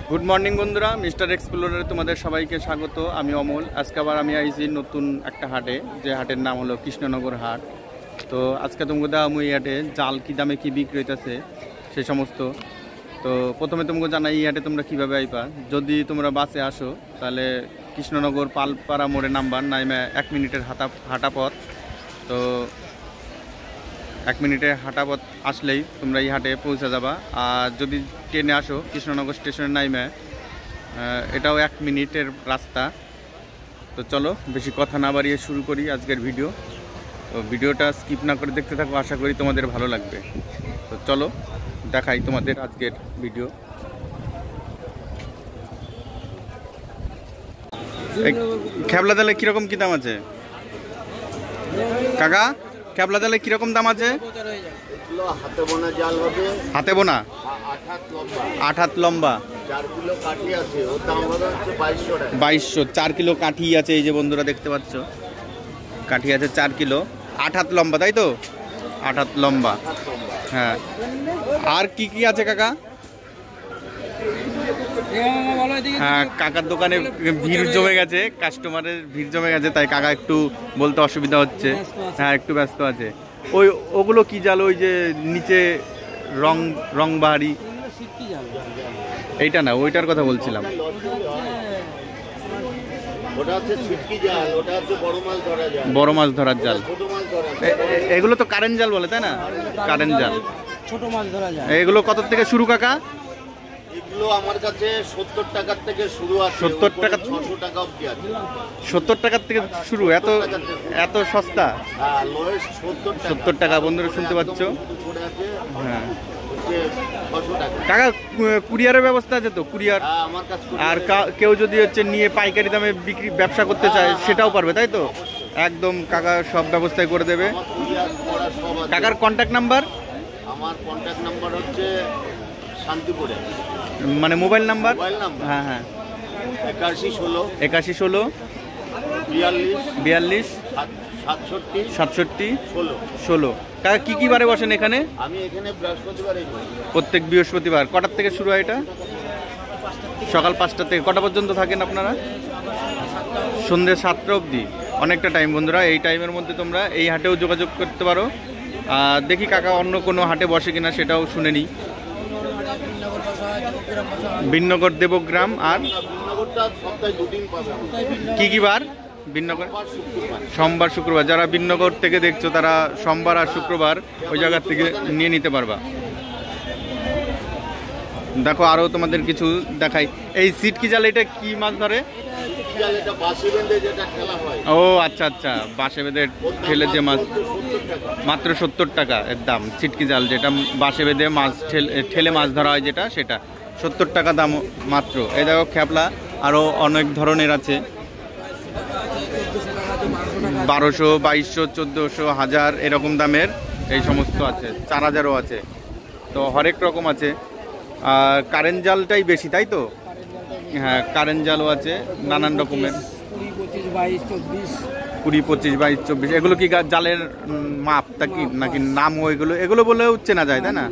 Good morning বন্ধুরা, mister এক্সপ্লোরারে তোমাদের সবাইকে স্বাগত। আমি অমল। আজকে আবার আমি আইছি নতুন একটা হাটে, যে হাটের নাম হলো কৃষ্ণনগর হাট। তো আজকে তোমাকে দেওয়া এই হাটে জাল কী দামে কী বিক্রি হইতেছে সে সমস্ত। তো প্রথমে তোমাকে জানাই এই হাটে তোমরা কীভাবে আইবা। যদি তোমরা বাসে আসো তাহলে কৃষ্ণনগর পালপাড়া মোড়ে নাম্বার নাইমে 1 মিনিটের হাঁটা পথ। তো 1 মিনিটের হাঁটা পথ আসলেই তোমরা এই হাটে পৌঁছে যাবা। আর যদি ট্রেনে আসো কৃষ্ণনগর স্টেশনে নাইমে এটাও 1 মিনিটের রাস্তা। তো চলো বেশি কথা না বাড়িয়ে শুরু করি আজকের ভিডিও। তো ভিডিওটা স্কিপ না করে দেখতে থাকো, আশা করি তোমাদের ভালো লাগবে। তো চলো দেখাই তোমাদের আজকের ভিডিও। খেবলা জালে কীরকম কী দাম আছে কাকা? খেবলা জালে কীরকম দাম আছে? হাতে বোনা জাল হবে, হাতে বোনা 8 হাত লম্বা, 4 কিলো কাঠি আছে, ওর দাম হবে হচ্ছে 2200 টাকা। 2200। 4 কিলো কাঠি আছে, এই যে বন্ধুরা দেখতে পাচ্ছ কাঠি আছে 4 কিলো, 8 হাত লম্বা, তাই তো? 8 হাত লম্বা, হ্যাঁ। আর কি কি আছে কাকা? হ্যাঁ, কাকার দোকানে ভিড় জমে গেছে, কাস্টমারের ভিড় জমে গেছে, তাই কাকা একটু বলতে অসুবিধা হচ্ছে। হ্যাঁ, একটু ব্যস্ত আছে। ওগুলো কি জাল? ওই যে নিচে রং বাহারি, এইটা না, ওইটার কথা বলছিলাম। ওটা হচ্ছে ছিটকি জাল, ওটা হচ্ছে বড় মাছ ধরার জাল। ছোট মাছ ধরা জাল। এগুলো তো কারেন্ট জাল বলে, তাই না? কারেন্ট জাল, ছোট মাছ ধরা যায়। এগুলো কত থেকে শুরু কাকা? এগুলো আমার কাছে 70 টাকার থেকে শুরু আছে। 70 টাকা, 600 টাকা অবধি আছে। 70 টাকার থেকে শুরু? এত সস্তা? হ্যাঁ, লোয়েস্ট 70 টাকা। বন্ধুরা শুনতে পাচ্ছ? হ্যাঁ কাকা, কুরিয়ারের ব্যবস্থা আছে তো? কুরিয়ার? আর কেউ যদি হচ্ছে নিয়ে পাইকারি দামে ব্যবসা করতে চায় সেটাও পারবে, তাই তো? একদম কাকা সব ব্যবস্থাই করে দেবে। কাকার কন্ট্যাক্ট নাম্বার? আমার কন্ট্যাক্ট নাম্বার হচ্ছে শান্তিপুরে, মানে মোবাইল নাম্বার? হ্যাঁ হ্যাঁ, 8116 8116 42 67 16। 16। কাকা কি কি বারে বসেন এখানে? আমি এখানে বৃহস্পতিবারে, প্রত্যেক বৃহস্পতিবার। কটার থেকে শুরু হয় এটা? সকাল 5টা থেকে কটা পর্যন্ত থাকেন আপনারা? সন্ধ্যে 7টা অবধি। অনেকটা টাইম বন্ধুরা। এই টাইমের মধ্যে তোমরা এই হাটেও যোগাযোগ করতে পারো। আর দেখি কাকা অন্য কোনো হাটে বসে কিনা সেটাও শুনে নিই। বিনগর, দেবগ্রাম, আর কি কি বার? বিনগর সোমবার শুক্রবার। যারা বিনগর থেকে দেখছো তারা সোমবার আর শুক্রবার ওই জায়গার থেকে নিয়ে নিতে পারবা। দেখো আরো তোমাদের কিছু দেখাই। এই সিটকি জাল, এটা কি মাছ ধরে? ও আচ্ছা আচ্ছা, বাঁশে বেঁধে ঠেলে যে মাছ, মাত্র 70 টাকা এর দাম। ছিটকি জাল যেটা বাঁশে বেঁধে মাছ ঠেলে মাছ ধরা হয়, যেটা, সেটা 70 টাকা দাম মাত্র। এই দেখো খেপলা আরও অনেক ধরনের আছে, 1200, 2200, 1400, 1000 এরকম দামের এই সমস্ত আছে। 4000ও আছে। তো হরেক রকম আছে। আর কারেন্ট জালটাই বেশি, তাই তো? হ্যাঁ, কারেন্ট জালও আছে নানান রকমের। 20, 25, 22, 24। এগুলো কি জালের মাপ নাকি নাম? এগুলো বলেও চেনা যায়, তাই না?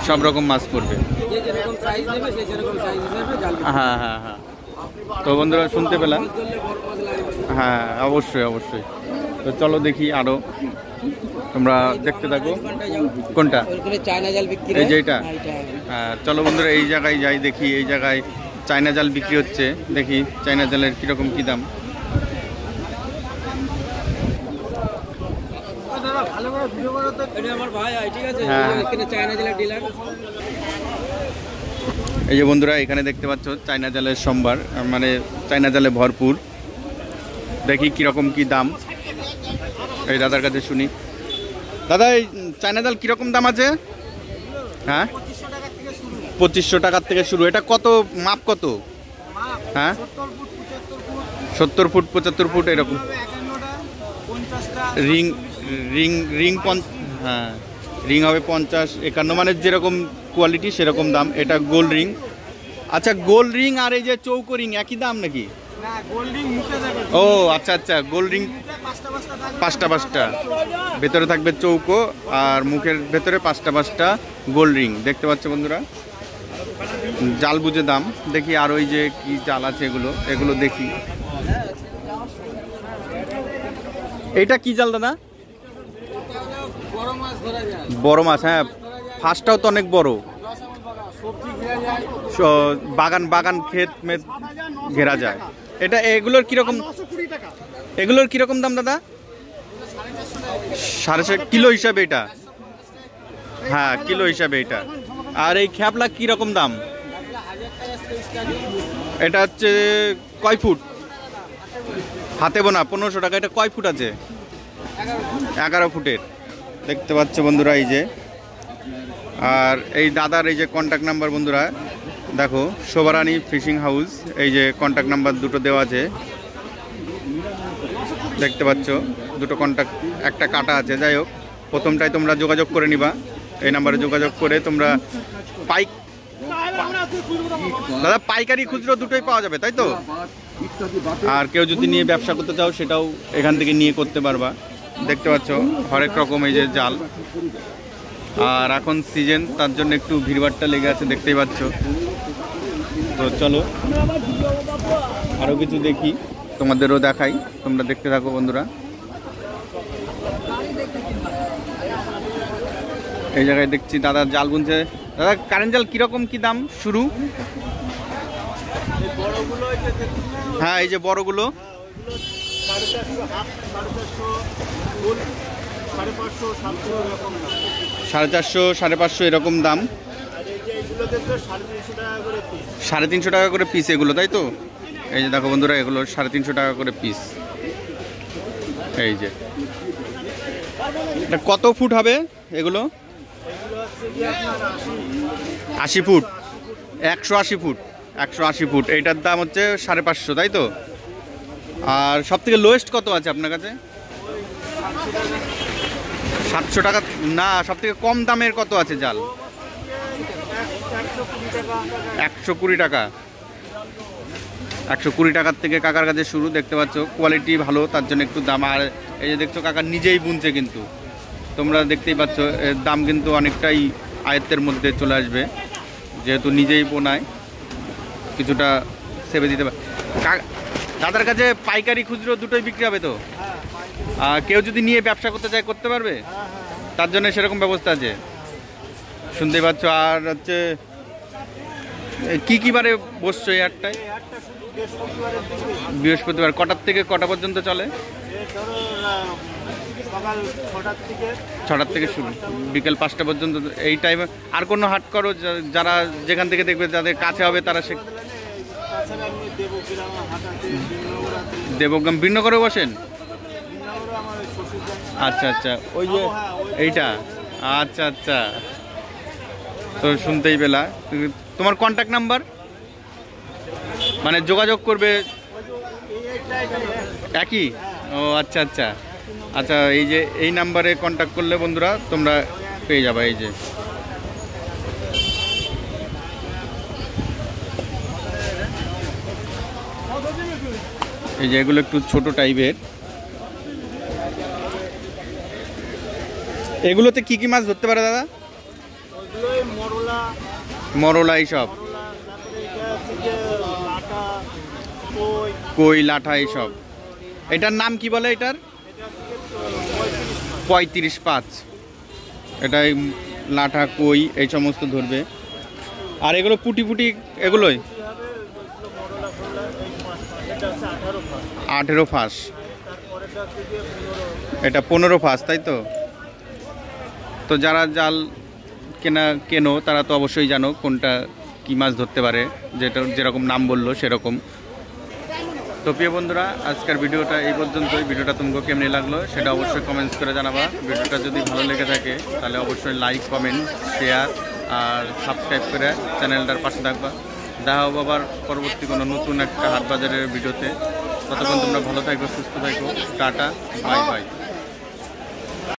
সব রকম মাছ পড়বে। হ্যাঁ হ্যাঁ হ্যাঁ। তো বন্ধুরা শুনতে পেলাম। হ্যাঁ অবশ্যই অবশ্যই। তো চলো দেখি আরো, তোমরা দেখতে থাকো। কোনটা? এই যে এটা? হ্যাঁ চলো বন্ধুরা এই জায়গায় যাই, দেখি এই জায়গায় চায়না জাল বিক্রি হচ্ছে। দেখি চায়না জালের কিরকম কি দাম। এই যে বন্ধুরা এখানে দেখতে পাচ্ছ চায়না জালের সম্ভার, মানে চায়না জালে ভরপুর। দেখি কিরকম কি দাম, এই দাদার কাছে শুনি। দাদা এই চায়না জাল কিরকম দাম আছে? হ্যাঁ 2500 টাকার থেকে শুরু। এটা কত মাপ? কত? হ্যাঁ 70 ফুট, 75 ফুট এরকম। রিং রিং রিং হ্যাঁ, রিং হবে 50, 51, মানে যেরকম কোয়ালিটি সেরকম দাম। এটা গোল রিং। আচ্ছা, গোল রিং আর এই যে চৌকো রিং একই দাম নাকি? ও আচ্ছা আচ্ছা, গোল্ড রিং পাঁচটা পাঁচটা, ভেতরে থাকবে চৌকো আর মুখের ভেতরে পাঁচটা পাঁচটা গোল্ড রিং। দেখতে পাচ্ছ বন্ধুরা, জাল বুঝে দাম। দেখি আর ওই যে কি জাল আছে এগুলো এগুলো দেখি। এইটা কি জাল দাদা? বড় মাছ, হ্যাঁ ফাঁসটাও তো অনেক বড়। বাগান বাগান ক্ষেত মেত ঘেরা যায়। এটা এগুলোর কিরকম, এগুলোর কিরকম দাম দাদা? 450 কিলো হিসাবে এটা? হ্যাঁ কিলো হিসাবে এটা। আর এই খ্যাপলা কিরকম দাম? এটা হচ্ছে কয় ফুট? হাতে বোনা 1500 টাকা। এটা কয় ফুট আছে? 11 ফুটের। দেখতে পাচ্ছ বন্ধুরা এই যে। আর এই দাদার এই যে কন্ট্যাক্ট নাম্বার বন্ধুরা দেখো, শোভারানী ফিশিং হাউস, এই যে কন্ট্যাক্ট নাম্বার দুটো দেওয়া আছে দেখতে পাচ্ছ, দুটো কন্ট্যাক্ট, একটা কাটা আছে। যাই হোক, প্রথমটাই তোমরা যোগাযোগ করে নিবা, এই নাম্বারে যোগাযোগ করে তোমরা দাদা পাইকারি খুচরো দুটোই পাওয়া যাবে তাই তো? আর কেউ যদি নিয়ে ব্যবসা করতে চাও সেটাও এখান থেকে নিয়ে করতে পারবা। দেখতে পাচ্ছ হরেক রকম এই যে জাল। আর এখন সিজন, তার জন্য একটু ভিড়ভাড়টা লেগে আছে দেখতেই পাচ্ছ। তো চলো আরও কিছু দেখি, তোমাদেরও দেখাই, তোমরা দেখতে থাকো বন্ধুরা। এই জায়গায় দেখছি দাদা জাল বুনছে। দাদা কারেন্ট জাল কিরকম কি দাম শুরু? হ্যাঁ এই যে বড়গুলো 450 550 এরকম দাম। 350 টাকা করে পিস এগুলো তাই তো? এই যে দেখো বন্ধুরা, এগুলো 350 টাকা করে পিস। এই যে এটা কত ফুট হবে এগুলো? 80 ফুট, 180 ফুট, 180 ফুট। এইটার দাম হচ্ছে 550 তাই তো? আর সব থেকে লোয়েস্ট কত আছে আপনার কাছে? 700 টাকা না, সব থেকে কম দামের কত আছে জাল? 120 টাকা। 120 টাকার থেকে কাকার কাছে শুরু। দেখতে পাচ্ছ কোয়ালিটি ভালো, তার জন্য একটু দাম। আর এই যে দেখছো কাকা নিজেই বুনছে, কিন্তু তোমরা দেখতেই পাচ্ছ এর দাম কিন্তু অনেকটাই আয়ত্তের মধ্যে চলে আসবে, যেহেতু নিজেই বোনায় কিছুটা সেভে দিতে পারে। দাদার কাছে পাইকারি খুচরো দুটোই বিক্রি হবে তো? কেউ যদি নিয়ে ব্যবসা করতে চায় করতে পারবে, তার জন্য সেরকম ব্যবস্থা আছে শুনতেই পাচ্ছ। আর হচ্ছে কি বারে বসছো এই হাটটায়? বৃহস্পতিবার। কটার থেকে কটা পর্যন্ত চলে? 6টার থেকে শুরু, বিকেল 5টা পর্যন্ত। এই টাইমে আর কোনো হাট করো যারা যেখান থেকে দেখবে যাদের কাছে হবে তারা সে? দেবগ্রাম বীরনগরে বসেন? আচ্ছা আচ্ছা, ওই যে এইটা, আচ্ছা আচ্ছা। তো শুনতেই পেলা। তোমার কন্ট্যাক্ট নাম্বার, মানে যোগাযোগ করবে একই? ও আচ্ছা আচ্ছা আচ্ছা। এই যে এই নাম্বারে কন্ট্যাক্ট করলে বন্ধুরা তোমরা পেয়ে যাবে। এই যে এগুলো একটু ছোট টাইপের। এগুলোতে কি কি মাছ ধরতে পারে দাদা? মরলা এইসব, কই লাঠা এইসব। এটার নাম কি বলে? এটার 35.5। এটাই লাঠা কই এই সমস্ত ধরবে। আর এগুলো পুটি পুটি এগুলোই 18 ফাঁস। এটা 15 ফাঁস তাই তো? তো যারা জাল কেনো তারা তো অবশ্যই জানো কোনটা কি মাছ ধরতে পারে, যেটা যেরকম নাম বললো সেরকম। তো প্রিয় বন্ধুরা, আজকের ভিডিওটা এই পর্যন্তই। ভিডিওটা তোমাকে কেমন লাগলো সেটা অবশ্যই কমেন্টস করে জানাবা। ভিডিওটা যদি ভালো লেগে থাকে তাহলে অবশ্যই লাইক, কমেন্ট, শেয়ার আর সাবস্ক্রাইব করে চ্যানেলটার পাশে থাকবা। দেখা হবে আবার পরবর্তী কোনো নতুন একটা হাট বাজারের ভিডিওতে। ততক্ষণ তোমরা ভালো থাকো, সুস্থ থাকো। Tata, bye bye.